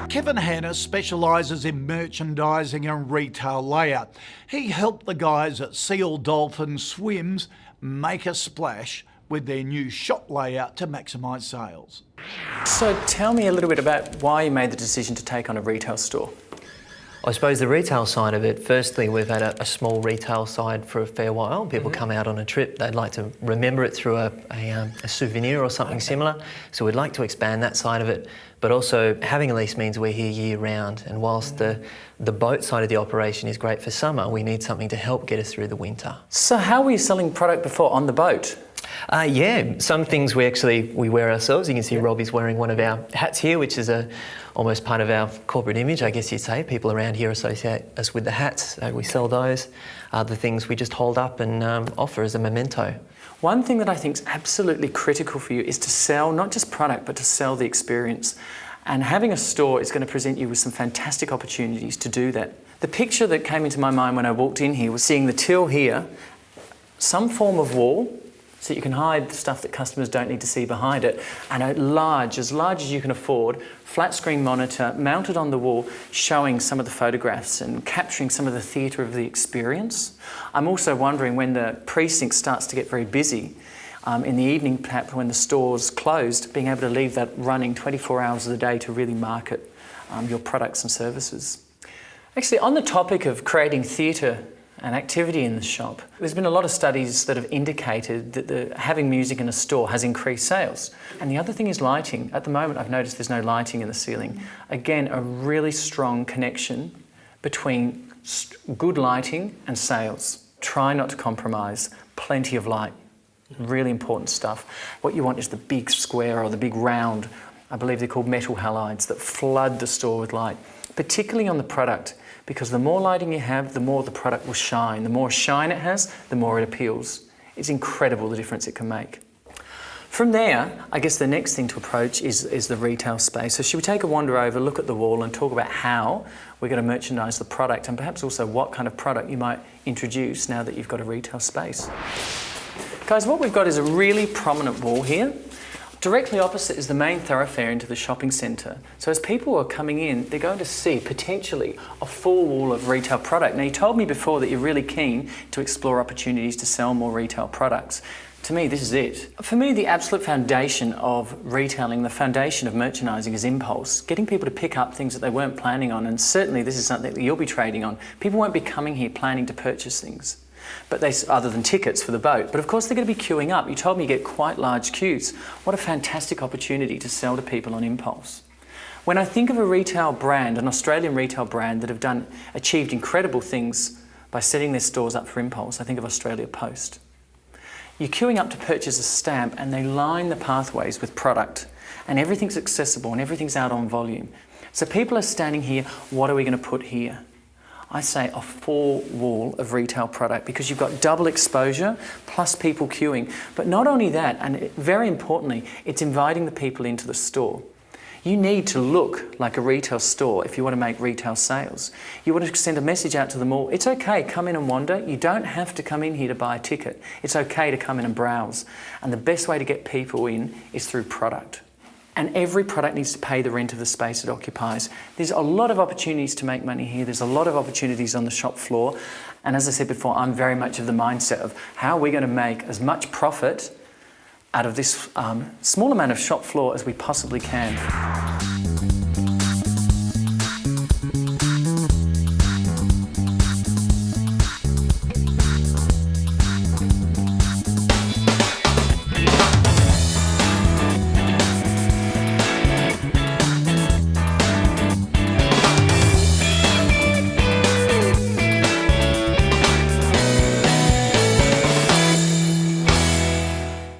Kevin Hanna specialises in merchandising and retail layout. He helped the guys at Seal Dolphin Swims make a splash with their new shop layout to maximise sales. So tell me a little bit about why you made the decision to take on a retail store. I suppose the retail side of it, firstly, we've had a small retail side for a fair while. People come out on a trip, they'd like to remember it through a souvenir or something similar. So we'd like to expand that side of it. But also having a lease means we're here year round. And whilst the boat side of the operation is great for summer, we need something to help get us through the winter. So how were you selling product before on the boat? Yeah, some things we wear ourselves. You can see Robbie's wearing one of our hats here, which is almost part of our corporate image, I guess you'd say. People around here associate us with the hats. We sell those. Other things we just hold up and offer as a memento. One thing that I think is absolutely critical for you is to sell not just product, but to sell the experience. And having a store is going to present you with some fantastic opportunities to do that. The picture that came into my mind when I walked in here was seeing the till here, some form of wall, so that you can hide the stuff that customers don't need to see behind it, and as large as you can afford, flat screen monitor mounted on the wall showing some of the photographs and capturing some of the theatre of the experience. I'm also wondering when the precinct starts to get very busy, in the evening perhaps when the store's closed, being able to leave that running 24 hours of the day to really market your products and services. Actually, on the topic of creating theatre and activity in the shop, there's been a lot of studies that have indicated that having music in a store has increased sales. And the other thing is lighting. At the moment, I've noticed there's no lighting in the ceiling. Again, a really strong connection between good lighting and sales. Try not to compromise. Plenty of light. Really important stuff. What you want is the big square or the big round, I believe they're called metal halides, that flood the store with light, particularly on the product. Because the more lighting you have, the more the product will shine. The more shine it has, the more it appeals. It's incredible the difference it can make. From there, I guess the next thing to approach is the retail space. So should we take a wander over, look at the wall and talk about how we're going to merchandise the product and perhaps also what kind of product you might introduce now that you've got a retail space. Guys, what we've got is a really prominent wall here. Directly opposite is the main thoroughfare into the shopping centre. So as people are coming in, they're going to see potentially a full wall of retail product. Now, you told me before that you're really keen to explore opportunities to sell more retail products. To me, this is it. For me, the absolute foundation of retailing, the foundation of merchandising is impulse. Getting people to pick up things that they weren't planning on, and certainly this is something that you'll be trading on. People won't be coming here planning to purchase things, but other than tickets for the boat. But of course they're going to be queuing up. You told me you get quite large queues. What a fantastic opportunity to sell to people on impulse. When I think of a retail brand, an Australian retail brand that have achieved incredible things by setting their stores up for impulse, I think of Australia Post. You're queuing up to purchase a stamp and they line the pathways with product and everything's accessible and everything's out on volume. So people are standing here, what are we going to put here? I say a full wall of retail product because you've got double exposure plus people queuing. But not only that, and very importantly, it's inviting the people into the store. You need to look like a retail store if you want to make retail sales. You want to send a message out to them all. It's okay, come in and wander. You don't have to come in here to buy a ticket. It's okay to come in and browse. And the best way to get people in is through product. And every product needs to pay the rent of the space it occupies. There's a lot of opportunities to make money here. There's a lot of opportunities on the shop floor. And as I said before, I'm very much of the mindset of how are we going to make as much profit out of this small amount of shop floor as we possibly can.